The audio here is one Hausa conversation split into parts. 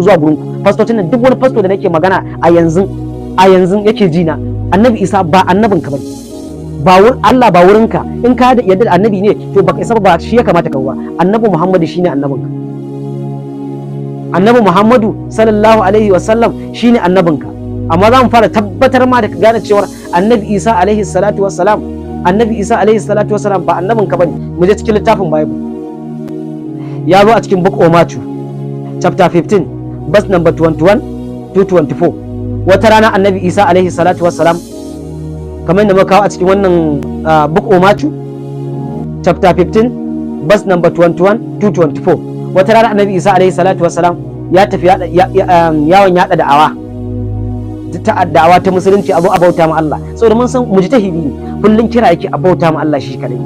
zuwa gurin ku fastocin nan, duk wani fasto da nake magana a yanzu yake ji na, annabi Isa ba annabin ka bane, ba Allah ba wurin ka. In ka yadda da annabi ne to baka isa ba shi ya kamata ka wa. Annabi Muhammadu shine annabin ka. Annabi Muhammadu sallallahu alaihi wasallam shine annabin ka. Amma za mu fara tabbatar ma da ka gane cewa annabi Isa alaihi salatu wassalam ba annabin ka bane. Mu je cikin littafin Bible. Ya zo a cikin book of Matthew chapter 15 verse number 21 to 24. Wata rana annabi Isa alaihi salatu wassalam, kamar yadda muka kawo a cikin wannan book of Matthew chapter 15 verse number 21 to 24. Wata rana annabi Isa alaihi salatu wassalam ya tafi yawon yada da'awa ta musulunci, abu a bauta ma Allah, saboda mun san mujtahidi ne, kullun kira yake a bauta ma Allah shi kadai,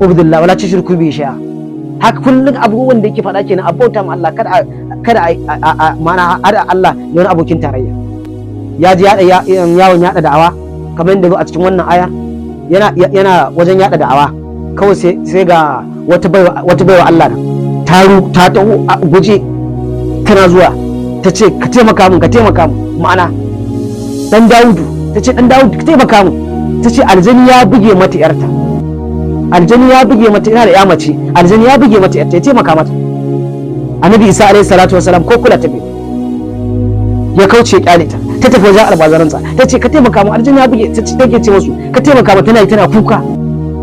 ubudillah wala tushriku bihi shay'a. Haka kullun abubuwan da yake faɗa kenan, a bauta ma Allah, kada mana hada Allah da wani abokin tarayya. Ya ji yawon yada da'awa kamar yadda zo a cikin wannan aya, yana wajen yada da'awa, kawai sai ga wata baiwa Allah ta taho a guje, tana zuwa ta ce ka taimaka mun, ma'ana dan Dawudu, ta ce dan Dawudu ka taimaka mun, ta ce aljani ya buge mata yarta, yana da ya mace, aljani ya buge mata yarta, ya taimaka mata. Annabi Isa alaihi salatu wasalam ko kula ta bai, ya kauce kyale ta tafi wajen albazaransa, ta ce ka taimaka mun, aljani ya buge, take ce musu ka taimaka mun,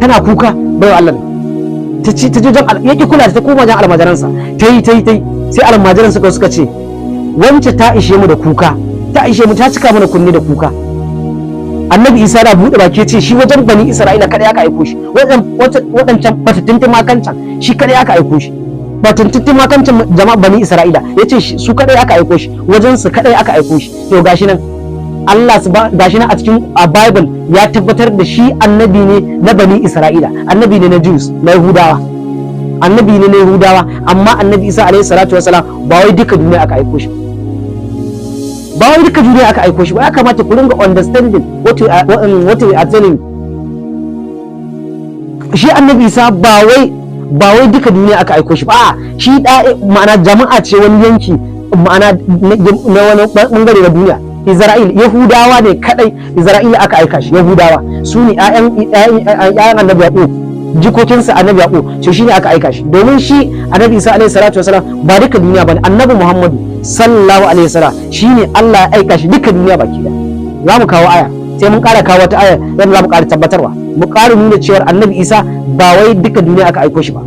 tana kuka bai Allah ne. ta je yake kula ta koma wajen almajiransa, ta yi sai almajiransa suka ce wance ta ishe mu da kuka, ta cika mana kunne da kuka. Annabi Isa da buɗe baki ce shi wajen bani Isra'ila kada aka aiko shi, waɗancan batattun makancan shi kada aka aiko shi, batattun makancan jama'a bani Isra'ila yace su kada aka aiko shi, wajen su kada aka aiko shi. To gashi nan Allah gashi nan a cikin Bible ya tabbatar da shi annabi ne na bani Isra'ila, annabi ne na Jews, na Yahudawa, amma annabi Isa alaihi salatu wasalam ba wai duka duniya aka aiko shi, ba ya kamata ku ringa understanding what we are telling. Shi annabi Isa ba wai duka duniya aka aiko shi ba, shi ma'ana jama'a ce, wani yanki ma'ana na wani bangare na duniya. Isra'il, Yahudawa ne kadai Isra'ila aka aika shi, Yahudawa su ne ƴaƴan annabi Yaqub, jikokinsa annabi Yaqub, to shine aka aika shi. Domin shi annabi Isa alaihi salatu wasalam ba duka duniya bane, annabi Muhammadu sallallahu alaihi wasallam shine Allah ya aika shi duka duniya baki da. Za mu kawo aya, sai mun ƙara kawo wata aya yadda za mu ƙara tabbatarwa, mu ƙara nuna cewa annabi Isa ba wai duka duniya aka aiko shi ba.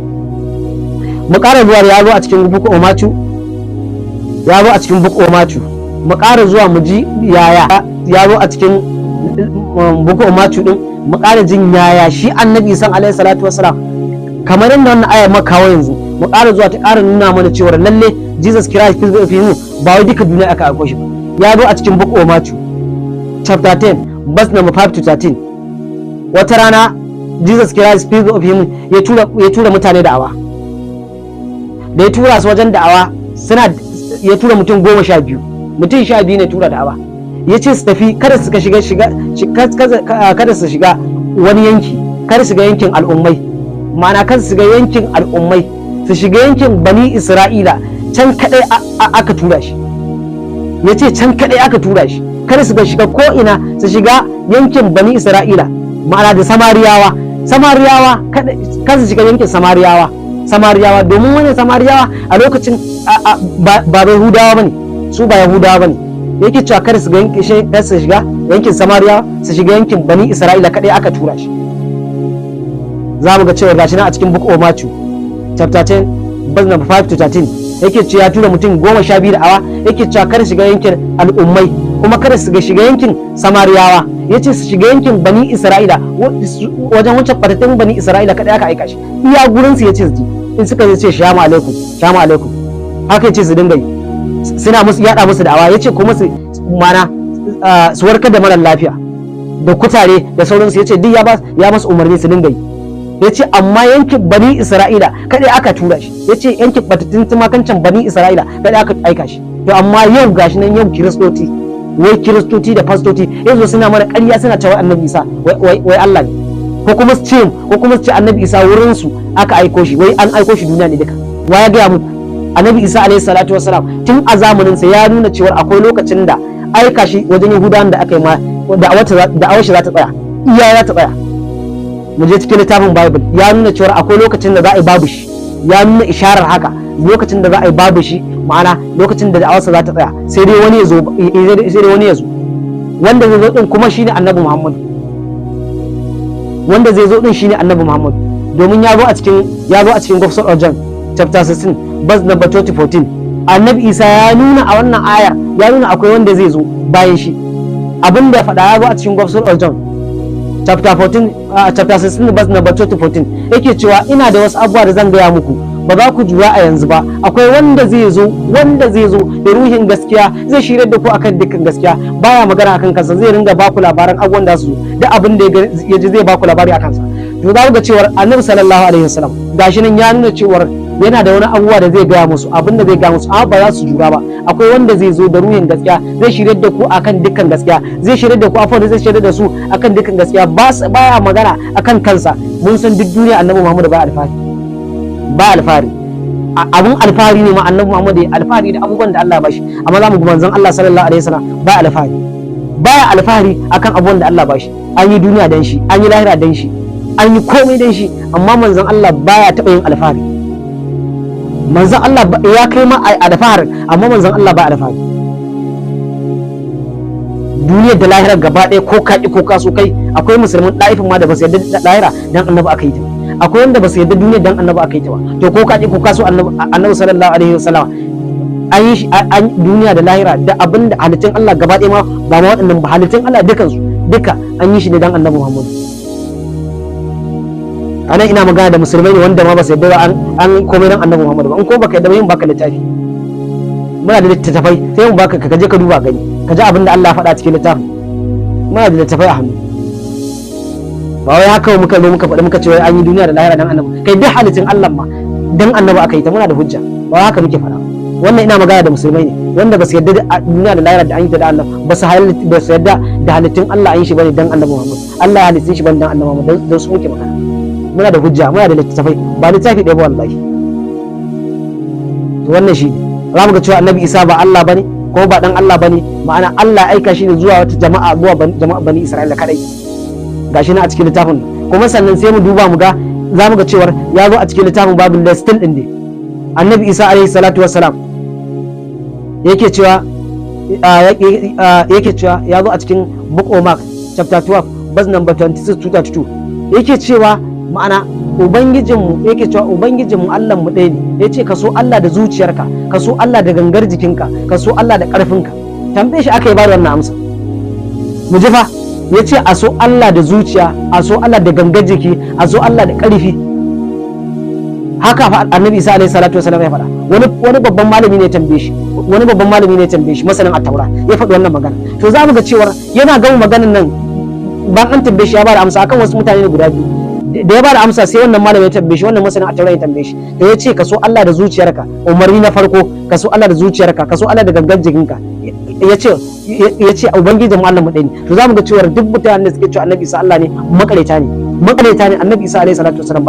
Mu ƙara zuwa ya zo a cikin book of Matthew, mu ƙara zuwa mu ji yaya ya zo a cikin book of Matthew din, mu ƙara jin yaya shi annabi Isa alaihi salatu wasalam, kamar yadda wannan aya muka kawo yanzu, mu ƙara zuwa ta ƙara nuna mana cewa lalle Jesus Christ peace be with him ba wai duka duniya aka aiko shi ba. Ya zo a cikin book of Matthew chapter 10 verse number 5 to 13. Wata rana Jesus Christ peace be with him ya tura mutane da'awa, da ya tura su wajen da'awa ya tura mutum 12 ne tura da'awa, ya ce su tafi kada su shiga wani yanki, kada su shiga yankin al'ummai, ma'ana kada su shiga yankin al'ummai, su shiga yankin bani Isra'ila, can kadai aka tura shi. Ya ce can kadai aka tura shi, kada su shiga ko ina, su shiga yankin bani Isra'ila, ma'ana da Samariyawa kada su shiga yankin Samariyawa, domin wani Samariyawa a lokacin ba Yahudawa bane, su ba Yahudawa bane. Yake cewa kada su shiga yankin Samariya, su shiga yankin bani Isra'ila kadai aka tura shi. Za mu ga cewa gashi nan a cikin book of Matthew chapter 10 verse number 5 to 13, yake cewa ya tura mutum 12 da awa, yake cewa kada shiga yankin al'ummai, kuma kada su shiga yankin Samariyawa, yace su shiga yankin bani Isra'ila, wajen wancan fatattun bani Isra'ila kadai aka aika shi. Iya gurin su yace su ji, in suka ce shamu alaikum, haka yace su dinga yi, suna musu yada musu da'awa, yace kuma su mana su warkar da mara lafiya da kutare da sauransu, yace duk ya masu umarni su dinga yi. Yace amma yankin bani Isra'ila kadai aka tura shi, yace yankin batattun tumakancan bani Isra'ila kadai aka aika shi. To amma yau gashi nan, yau kiristoci da fastoti yanzu suna mana ƙarya, suna cewa annabi Isa wai Allah ne, ko kuma su ce annabi Isa wurin su aka aiko shi, wai an aiko shi duniya ne duka. Wa ya gaya muku? annabi Isa alaihi salatu wassalam tun a zamanin sa ya nuna cewa akwai lokacin da aika shi wajen Yahudawan da aka yi ma da awashi za ta tsaya, iya za ta tsaya. Mu je cikin littafin Bible ya nuna cewa akwai lokacin da za a yi babu shi, ya nuna isharar haka lokacin da za a yi babu shi, ma'ana lokacin da da'awarsa za ta tsaya, sai dai wani ya zo wanda zai zo din kuma shine annabi Muhammad, wanda zai zo din shine annabi Muhammad, domin ya zo a cikin Gospel of John chapter 16 verse number 14. Annabi Isa ya nuna a wannan ayar, ya nuna akwai wanda zai zo bayan shi. Abin da ya faɗa ya zo a cikin Gospel of John chapter 16 verse number 14 yake cewa ina da wasu abubuwa da zan gaya muku, ba za ku jura a yanzu ba, akwai wanda zai zo da ruhin gaskiya, zai shirya da ku akan dukkan gaskiya, baya magana akan kansa, zai ringa baku labaran abubuwan da su zo, da abin da ya ji zai baku labari akan sa. To za ku ga cewar annabi sallallahu alaihi wasallam gashi nan ya nuna cewar yana da wani abubuwa da zai gaya musu, abin da zai gaya musu amma ba za su jura ba. Akwai wanda zai zo da ruhin gaskiya, zai shirya da ku akan dukkan gaskiya, zai shirya da ku zai shirya da su akan dukkan gaskiya, baya magana akan kansa. Mun san duk duniya annabi Muhammad ba alfahari, abun alfahari ne ma annabi Muhammad ya alfahari da abubuwan da Allah ya bashi, amma za mu ga manzon Allah sallallahu alaihi wasallam baya alfahari akan abubuwan da Allah ya bashi. An yi duniya dan shi, an yi lahira dan shi, an yi komai dan shi, amma manzon Allah baya taɓa yin alfahari. Manzon Allah ya kai ma alfahari, amma manzon Allah ba alfahari. Duniyar da lahira gaba ɗaya ko kaƙi ko kaso kai, akwai musulmin ɗa'ifin ma da ba su yarda da lahira dan annabi aka yi ta, akwai wanda ba su yarda duniya dan annabi aka yi ta ba. To ko kaƙi ko kaso annabi sallallahu alaihi wasallam an yi duniya da lahira da abin da halittun Allah gaba ɗaya ma ba ma waɗannan ba, halittun Allah duka an yi shi ne dan annabi Muhammad. Anan ina magana da musulmai ne wanda ma ba su yarda an komai dan annabi Muhammad ba. In ko baka yarda ba yin baka littafi, muna da littattafai sai mu baka ka je ka duba gani, ka ji abin da Allah ya faɗa cikin littafin. Muna da littattafai a hannu, ba wai haka muka zo muka faɗi muka ce wai an yi duniya da lahira dan annabi, kai duk halittun Allah ma dan annabi aka yi ta, muna da hujja, ba haka muke faɗa. Wannan ina magana da musulmai ne wanda ba su yarda da duniya da lahira da an yi ta da Allah, ba su yarda da halittun Allah an yi shi bane dan annabi Muhammad, Allah ya halittun shi bane dan annabi Muhammad, dan su muke magana. Muna da hujja, muna da littattafai, ba littafi ɗaya ba wallahi. To wannan shi ne za mu ga cewa annabi Isa ba Allah bane ko ba dan Allah bane, ma'ana Allah aika shi ne zuwa wata jama'a, jama'a bani Isra'ila kadai. Gashi na a cikin littafin, kuma sannan sai mu duba mu ga, za mu ga cewar ya zo a cikin littafin Bible da still din ne. Annabi Isa alaihi salatu wassalam yake cewa ya zo a cikin Book of Mark chapter 12 verse number 26-32 yake cewa ma'ana ubangijinmu Allah mu ɗaya ne. Yace ka so Allah da zuciyarka, ka so Allah da gangar jikinka, ka so Allah da ƙarfinka. Tambaye shi aka yi ba da wannan amsa, mu ji fa. Yace a so Allah da zuciya, a so Allah da gangar jiki, a so Allah da ƙarfi. Haka fa annabi Isa alaihi salatu wasallam ya faɗa. Wani babban malami ne ya tambaye shi, masanin at-taura, ya faɗi wannan magana. To za mu ga cewa yana gama maganan nan ban an tambaye shi ya ba da amsa akan wasu mutane guda biyu. Da ya bada amsa sai wannan malami ya tambaye shi, wannan masanin at-taura ya tambaye shi, da ya ce ka so Allah da zuciyarka, umarni na farko ka so Allah da zuciyarka, ka so Allah da gangan jikinka. Ya ce ubangijin mu Allah mu ɗaya ne. To za mu ga cewa duk mutanen da suke cewa annabi Isa Allah ne makareta ne. Annabi Isa alaihi salatu wasallam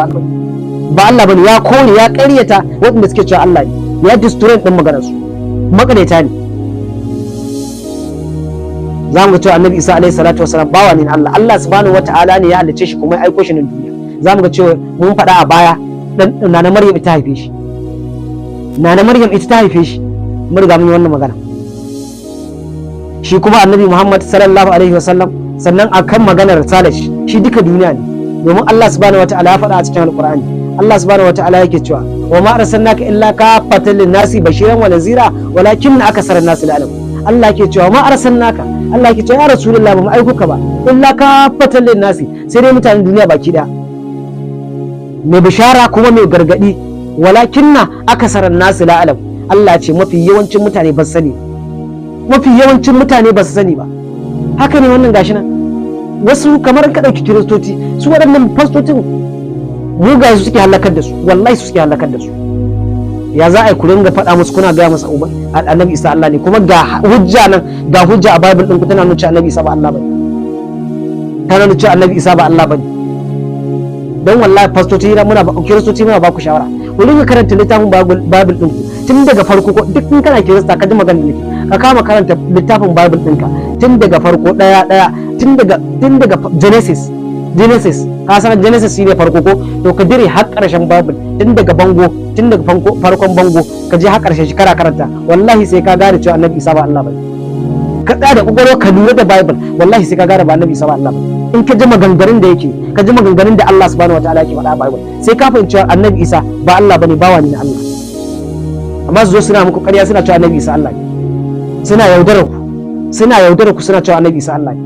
ba Allah bane, ya kore ya ƙaryata waɗanda suke cewa Allah ne, ya destroy din maganar su, makareta ne. Za mu ga cewa annabi Isa alaihi salatu wasallam bawa ne na Allah, Allah subhanahu wataala ne ya halicce shi kuma ya aiko shi nan duniya. Za mu ga cewa mun faɗa a baya Nana Maryam ita haife shi, mun riga mun yi wannan magana. Shi kuma annabi Muhammad sallallahu alaihi wasallam sannan akan maganar risalar shi duka duniya ne, domin Allah subhanahu wataala ya faɗa a cikin alqur'ani. Allah subhanahu wataala yake cewa wa ma arsalnaka illa kafatan lin-nasi bashiran wa nazira walakinna aksaran nasi la ya'lamun. Allah yake cewa ma arsalnaka, Allah yake cewa ya rasulullahi ba mu aiko ka ba illa kafatan lin-nasi, sai dai mutanen duniya baki daya, mai bishara kuma mai gargadi. Walakinna aksaran nasi la ya'lamun. Allah ce mafi yawancin mutane ba su sani ba. Haka ne wannan gashi nan. Wasu kamar ka dauki kiristoci, su waɗannan fastocin mugaye su suke halakar da su, wallahi su suke halakar da su. Ya za a yi ku ringa faɗa musu kuna gaya masa annabi Isa Allah ne, kuma ga hujja a Bible ɗin ku tana nuna annabi Isa ba Allah bane, tana nuna annabi Isa ba Allah bane. Don wallahi fastoci kiristoci muna ba ku shawara, ku ringa karanta littafin Bible ɗin ku, tun daga farko duk in kana kirista ka ji magana da nake ka kama karanta littafin bible ɗinka tun daga farko ɗaya tun daga Genesis ka san Genesis shine farko ko to ka dire har ƙarshen bible tun daga farkon bango ka je har ƙarshen shi karanta wallahi sai ka gane cewa annabi Isa ba Allah bane. Ka tsaya da kokoro ka lura da bible wallahi sai ka gane ba annabi Isa ba Allah bane. In ka ji maganganun da yake ka ji maganganun da Allah subhanahu wataala yake faɗa a bible sai ka fahimci cewa annabi Isa ba Allah bane, bawa ne na Allah. Amma su zo suna muku ƙarya suna cewa annabi Isa Allah ne, suna yaudarar ku suna cewa annabi Isa Allah ne.